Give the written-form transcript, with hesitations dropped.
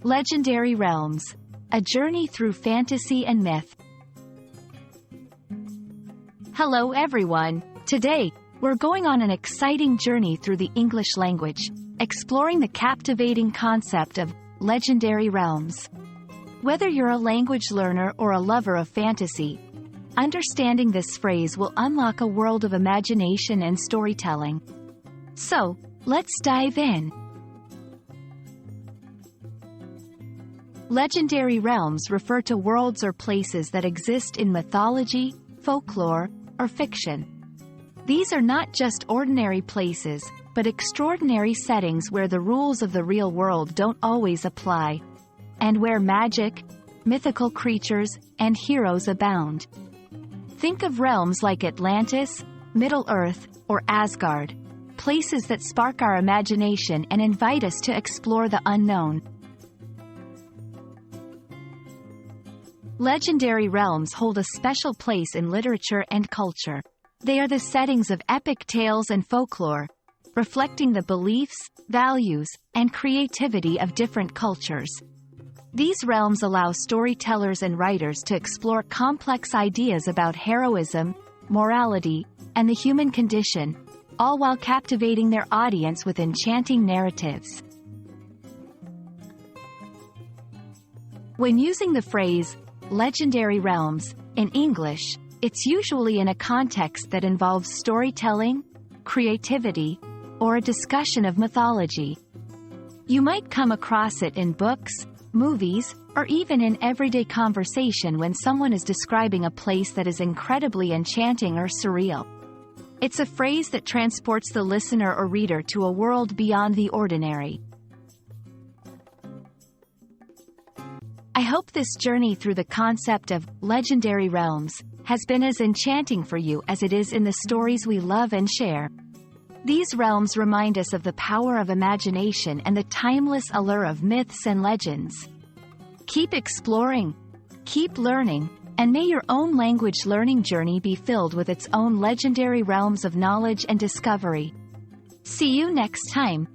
Legendary Realms. A journey through fantasy and myth. Hello everyone. Today, we're going on an exciting journey through the English language, exploring the captivating concept of legendary realms. Whether you're a language learner or a lover of fantasy, understanding this phrase will unlock a world of imagination and storytelling. So, let's dive in. Legendary realms refer to worlds or places that exist in mythology, folklore, or fiction. These are not just ordinary places, but extraordinary settings where the rules of the real world don't always apply, and where magic, mythical creatures, and heroes abound. Think of realms like Atlantis, Middle-earth, or Asgard, places that spark our imagination and invite us to explore the unknown. Legendary realms hold a special place in literature and culture. They are the settings of epic tales and folklore, reflecting the beliefs, values, and creativity of different cultures. These realms allow storytellers and writers to explore complex ideas about heroism, morality, and the human condition, all while captivating their audience with enchanting narratives. When using the phrase, legendary realms, in English, it's usually in a context that involves storytelling, creativity, or a discussion of mythology. You might come across it in books, movies, or even in everyday conversation when someone is describing a place that is incredibly enchanting or surreal. It's a phrase that transports the listener or reader to a world beyond the ordinary. I hope this journey through the concept of legendary realms has been as enchanting for you as it is in the stories we love and share. These realms remind us of the power of imagination and the timeless allure of myths and legends. Keep exploring, keep learning, and may your own language learning journey be filled with its own legendary realms of knowledge and discovery. See you next time.